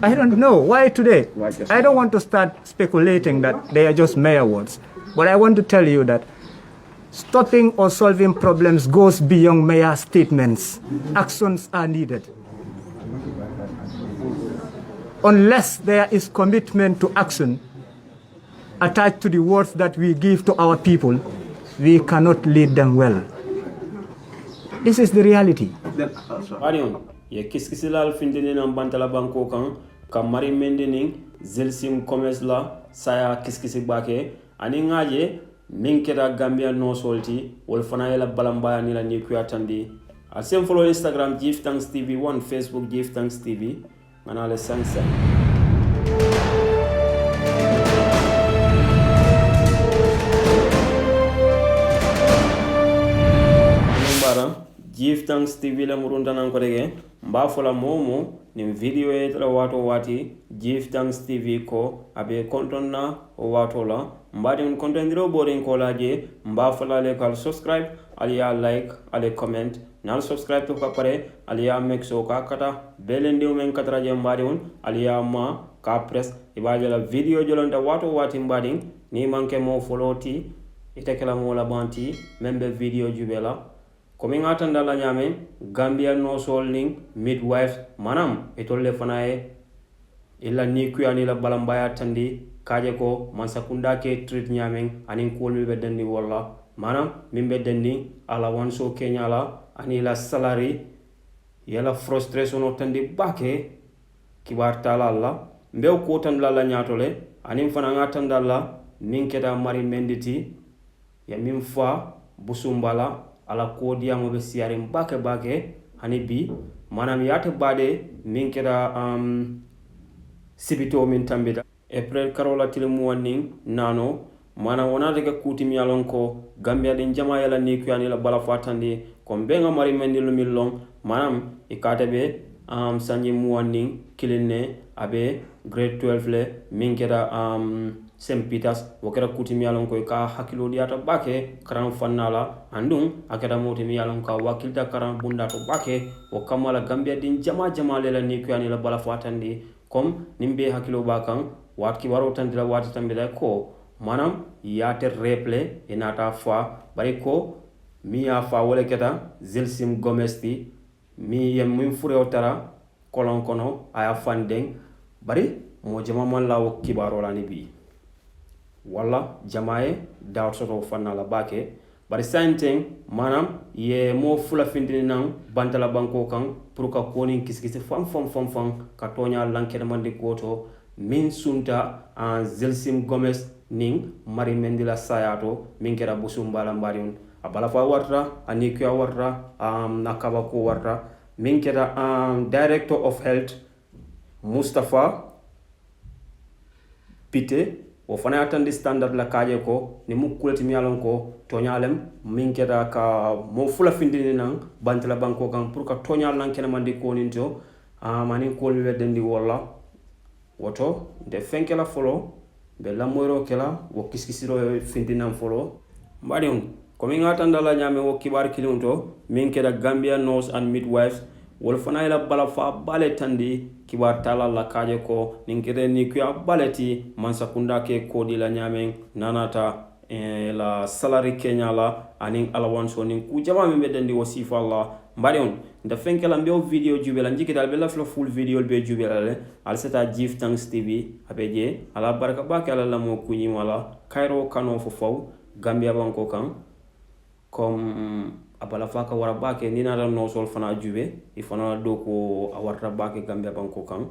I don't know. Why today? I don't want to start speculating that they are just mere words. But I want to tell you that stopping or solving problems goes beyond mere statements. Actions are needed. Unless there is commitment to action attached to the words that we give to our people, we cannot lead them well. This is the reality. Ye kiskisilal findini na bantala banko kan kamari Mendy Zilson commerce la saya kiskisi bake ani ngaje minkeda Gambia no solti wol fana yela balambaya ni la ni kuyatandi al sem follow Instagram Give Thanks TV 1 Facebook Give Thanks TV manale sansa Give Thanks TV la murunda nan ko dege mba fola momo ni video e tra wato wati Give Thanks TV ko abe konton na o wato la mba de konton diro boring ko laje mba fola le kal subscribe aliya like ale comment nal subscribe to ka pare aliya make so ka kata belende men katra je mba de aliya ma ka press ibaje la video jolonda wato wati mba de ni manke mo follow ti itekela mo la banti membe video jubela komi ngatanda la nyame GambiaNurse&Midwives manam etolle fanae illa ni kuyani la balambaya tandi kaje ko mansakunda ke treat nyame anin kolmi be dandi walla manam mimbe dandi ala wanso Kenya la ani la salary yala frustration o tandi bake kibar tala la mbew ko tan la nyatole anin fana ngatanda la minkeda mari Mendy ya mimfa busumbala ala kodia mo be siarim bake hani bi manam yata bade min keda sibito min tambida april karola tilmu wanning nano manam wona daga kutim yalon ko Gambia den jama yala ni kuyani la bala fatandi ko benga mari Mendy lumilong manam ikata be sanji mu wanning kilinne abe grade 12 le min keda St. Peters wakera kutimi yalon ko ka hakilo diata bake karam fannala andum akeda motimi yalon ka wakilta karam bunda to bake o kamala Gambia din jama lela ni kuyani la bala fatandi kom nimbe hakilo bakan watki waro tandila wati tambida ko manam yate reple inata fa bari ko mi ya fa wala keta Zilson gomesti mi yem min fure otara kolon kono aya fandeng bari mo jama man la kibaro la ni bi wala jamae daw soto fanala bake bari sainteng manam ye mo fula findini nan bantala banko kan pour ka koni kiskisi fam ka tonya lanke mandi koto min sunta en Zilson Gomez ning mari Mendy la sayato min kera busumbala mbariun abala fa warta ani kya warta nakaba ko warta min kera director of health Mustafa Pite o fana atandi standard la kaje ko ni mukulati mi alon ko tonyalem min keda ka mo fula findini nan bantala banko kan pour ka tonyal nan kena mandi ko ninto mani ko mi wedendi wala woto de fenkela folo be la moiro kela wo kiskisiro findinan folo mbadi on ko mi ngatanda la nyame wo kibar kilunto min keda GambiaNurse&Midwives wol fana ila bala fa bale tandi kibar tala la kaje ko ninkere ni kuya baleti mansakunda ke kodi la nyamen nanata la salary Kenya la anin alawanso nin ku jama mi bedandi wasifa Allah mbari on nda fenkela mbeo video jubela njikidal be la full video be jubela le al seta Give Thanks TV abeje ala baraka bake ala la mo kunyi wala kairo kano fofaw Gambia banko kan comme abala faka wara bake ni na no sol fana jube ifana do ko awarta bake Gambia banko kan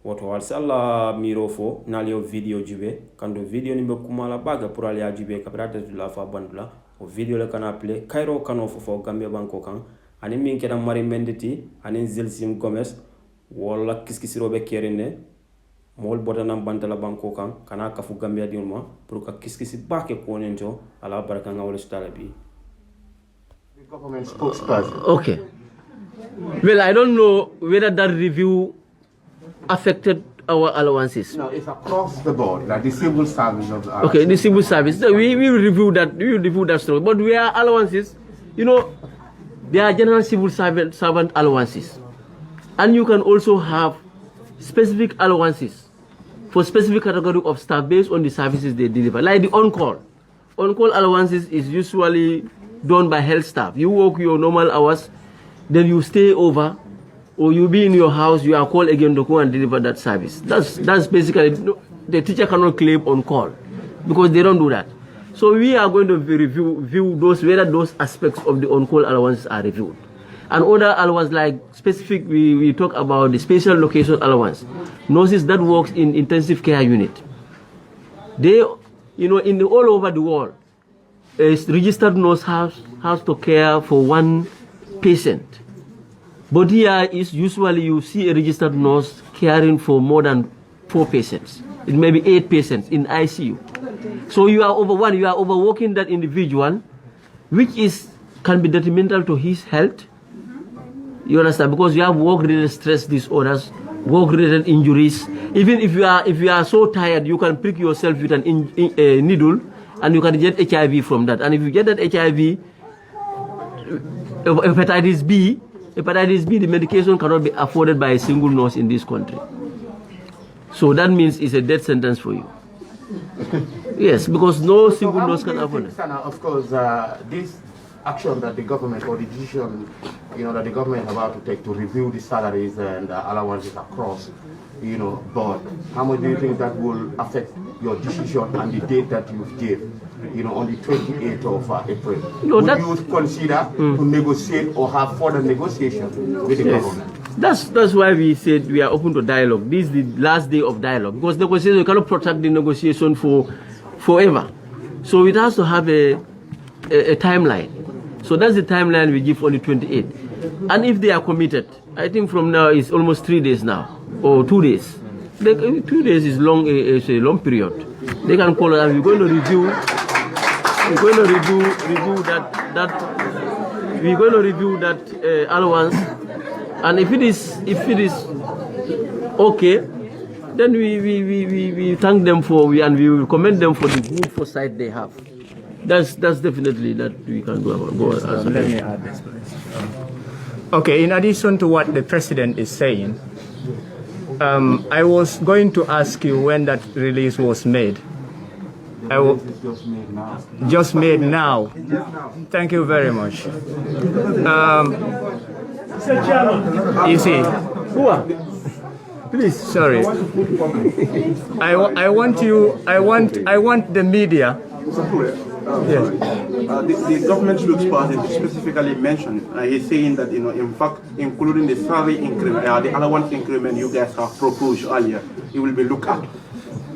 woto wal sala miro fo nalio video jube kando video ni be kumala baga pour ali jube kabrata de la fa bandula o video le kana play kairo kano fo Gambia banko kan ani min keda mari Mendy ani Zilson Gomez wala kiskisiro be kerene mol bodana bantala banko kan kana kafu Gambia diuma pour ka kiskisi bake ko nento ala baraka ngawle stala bi government spokesperson. Okay. Well, I don't know whether that review affected our allowances. No, it's across the board, like the civil service of the Okay, the civil service. We will review that. We will review that story. But we are allowances. You know, there are general civil servant allowances, and you can also have specific allowances for specific category of staff based on the services they deliver. Like the on-call. On-call allowances is usually done by health staff. You work your normal hours, then you stay over, or you be in your house, you are called again to go and deliver that service. That's basically, the teacher cannot claim on call because they don't do that. So we are going to review those, whether those aspects of the on-call allowances are reviewed. And other allowance, like specific, we talk about the special location allowance. Nurses that works in intensive care unit. They, all over the world, a registered nurse has to care for one patient. But here is usually you see a registered nurse caring for more than 4 patients. It may be 8 patients in ICU. So you are overworking that individual, which can be detrimental to his health. You understand? Because you have work-related stress disorders, work-related injuries. Even if you are so tired, you can prick yourself with a needle, and you can get HIV from that. And if you get that HIV, hepatitis B, the medication cannot be afforded by a single nurse in this country. So that means it's a death sentence for you. Yes, because no single nurse can afford it. Of course, this action that the government, or the decision, that the government is about to take to review the salaries and allowances across, board, how much do you think that will affect your decision and the date that you gave, on the 28th of April? Would you consider to negotiate or have further negotiation with the government? That's why we said we are open to dialogue. This is the last day of dialogue, because negotiation, you cannot protect the negotiation for forever. So it has to have a timeline. So that's the timeline we give on the 28th. And if they are committed, I think from now it's almost 3 days now, or 2 days. 2 days is long. It's a long period. They can call us. We're going to review. We're going to review that. We're going to review that allowance. And if it is okay, then we thank them and we will commend them for the good foresight they have. That's definitely that we can go about. Let me add this, please. Okay, in addition to what the president is saying, I was going to ask you when that release was made. Just made now. Thank you very much. You see, please, sorry. I want the media. Yes. The government spokesperson specifically mentioned, he's saying that, in fact, including the salary increment, the allowance increment you guys have proposed earlier, it will be looked at.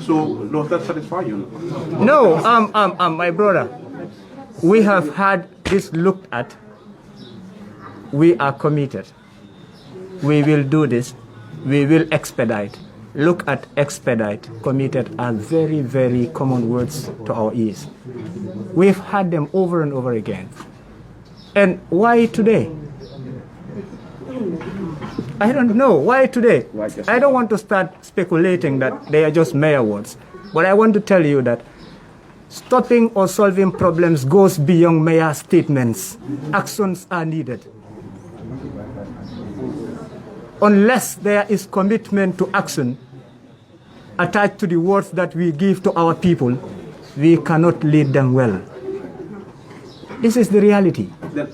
So does that satisfy you? No, my brother, we have had this looked at. We are committed. We will do this. We will expedite. Look at expedite, committed are very, very common words to our ears. We've had them over and over again. And why today? I don't know. Why today? I don't want to start speculating that they are just mere words. But I want to tell you that stopping or solving problems goes beyond mere statements. Actions are needed. Unless there is commitment to action attached to the words that we give to our people, we cannot lead them well. This is the reality. Then,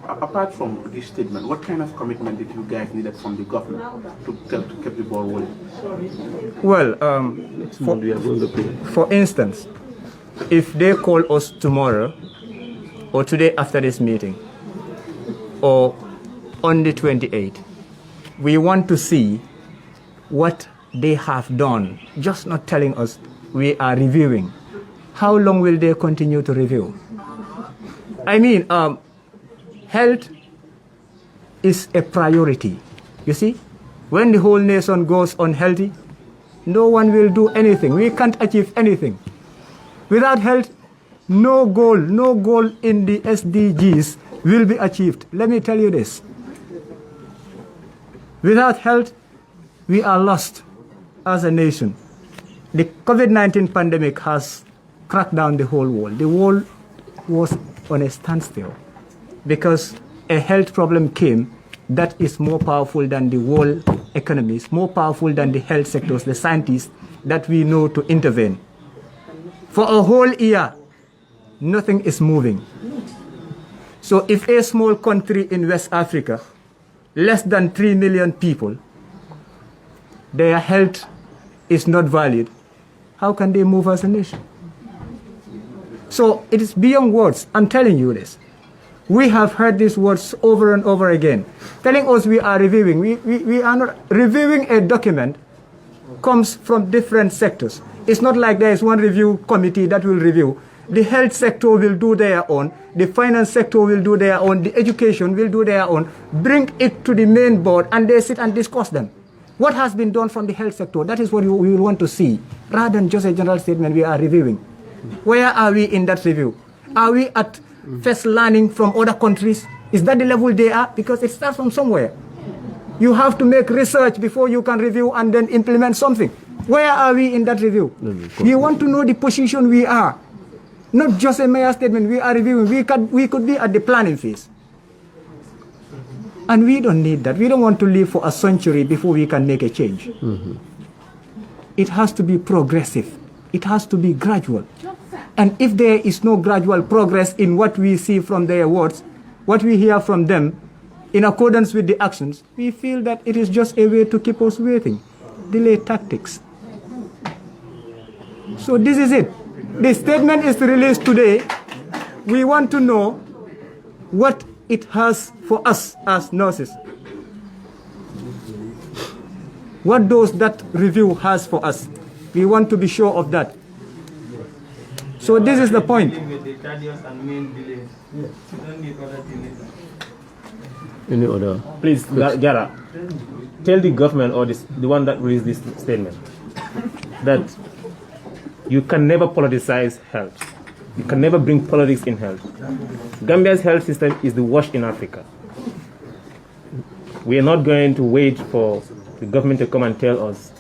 apart from this statement, what kind of commitment did you guys needed from the government to keep the ball rolling? Well, for instance, if they call us tomorrow or today after this meeting or on the 28th, we want to see what they have done, just not telling us we are reviewing. How long will they continue to review? I mean, health is a priority. You see, when the whole nation goes unhealthy, no one will do anything. We can't achieve anything. Without health, no goal in the SDGs will be achieved. Let me tell you this. Without health, we are lost as a nation. The COVID-19 pandemic has cracked down the whole world. The world was on a standstill because a health problem came that is more powerful than the world economies, more powerful than the health sectors, the scientists that we know to intervene. For a whole year, nothing is moving. So if a small country in West Africa, less than 3 million people, their health is not valued, how can they move as a nation? So it is beyond words. I'm telling you this. We have heard these words over and over again, telling us we are reviewing. We are not reviewing. A document comes from different sectors. It's not like there is one review committee that will review. The health sector will do their own. The finance sector will do their own. The education will do their own. Bring it to the main board and they sit and discuss them. What has been done from the health sector? That is what we will want to see, rather than just a general statement we are reviewing. Where are we in that review? Are we at first learning from other countries? Is that the level they are? Because it starts from somewhere. You have to make research before you can review and then implement something. Where are we in that review? We want to know the position we are. Not just a mere statement we are reviewing. We could be at the planning phase. And we don't need that. We don't want to live for a century before we can make a change. It has to be progressive. It has to be gradual. And if there is no gradual progress in what we see from their words, what we hear from them, in accordance with the actions, we feel that it is just a way to keep us waiting. Delay tactics. So this is it. The statement is released today. We want to know what it has for us as nurses. What does that review has for us? We want to be sure of that. So this is the point. Any other? Please, Jara, tell the government or the one that released this statement that you can never politicize health. You can never bring politics in health. Gambia's health system is the worst in Africa. We are not going to wait for the government to come and tell us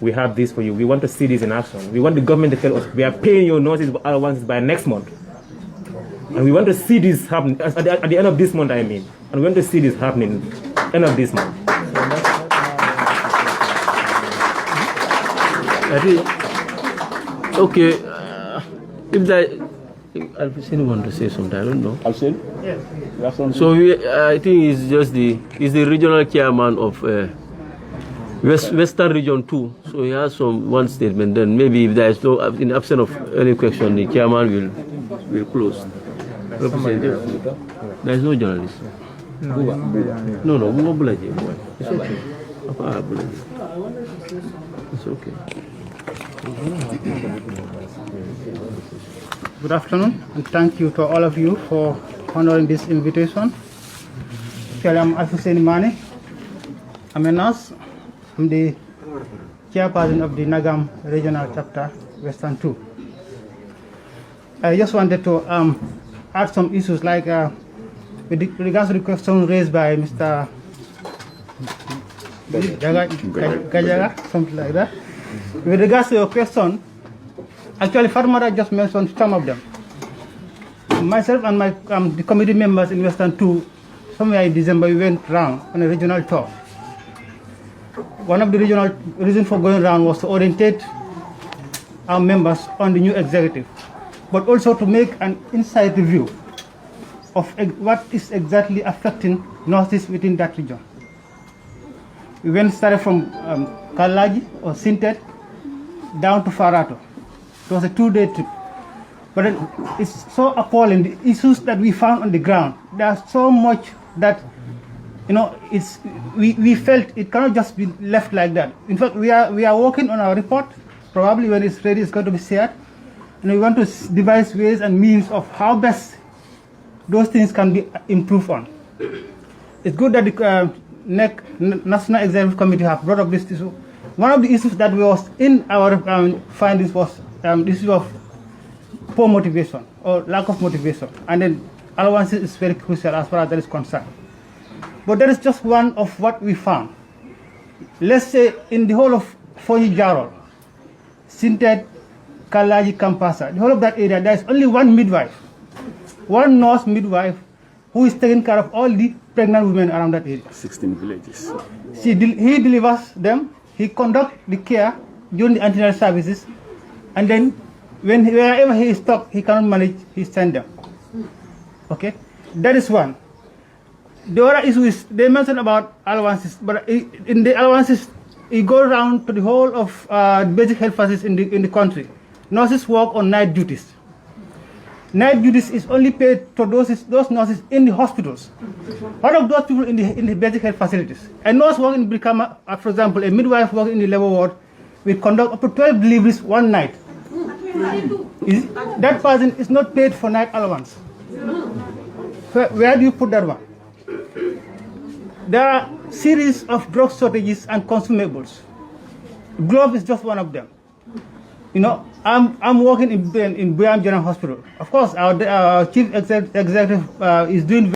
we have this for you. We want to see this in action. We want the government to tell us we are paying your nurses allowances by next month. And we want to see this happen at the end of this month, I mean. And we want to see this happening end of this month. I think, okay, if that, Alfred want to say something, I don't know. Alfred? Yes. So I think it's just the regional chairman of Western Region 2. So he has one statement. Then maybe if there is no, in absence of any question, the chairman will close. Representative. There is no journalist. No, it's okay. It's okay. Good afternoon, and thank you to all of you for honoring this invitation. I'm Afuseni Mane. I'm a nurse. I'm the chairperson of the Nagam Regional Chapter, Western 2. I just wanted to add some issues like with regards to the question raised by Mr. Gajaga, something like that. With regards to your question, actually Farmara just mentioned some of them. Myself and the committee members in Western 2, somewhere in December, we went round on a regional tour. One of the regional reasons for going around was to orientate our members on the new executive, but also to make an inside review of what is exactly affecting nurses within that region. We started from Kalaji or Sintet down to Farato. It was a 2-day trip. But it's so appalling, the issues that we found on the ground. There's so much that, we felt it cannot just be left like that. In fact, we are working on our report. Probably when it's ready, it's going to be shared. And we want to devise ways and means of how best those things can be improved on. It's good that the National Executive Committee have brought up this issue. One of the issues that was in our findings was the issue of poor motivation or lack of motivation. And then allowances is very crucial as far as that is concerned. But that is just one of what we found. Let's say in the whole of Fonyi Jarol, Sintet, Kalaji, Kampasa, the whole of that area, there is only one midwife, one nurse midwife who is taking care of all the pregnant women around that area. 16 villages. He delivers them, he conducts the care during the antenatal services, and then wherever he is stuck, he cannot manage, he sends them. Okay, that is one. The other issue is, they mentioned about allowances, but in the allowances, it goes around to the whole of basic health facilities in the country. Nurses work on night duties. Night duties is only paid to those nurses in the hospitals. What of those people in the basic health facilities? A nurse working in Brikama, for example, a midwife working in the labor ward, will conduct up to 12 deliveries one night. That person is not paid for night allowance. Where do you put that one? There are series of drug shortages and consumables. Glove is just one of them. You know, I'm working in Buyam General Hospital. Of course, our chief executive is doing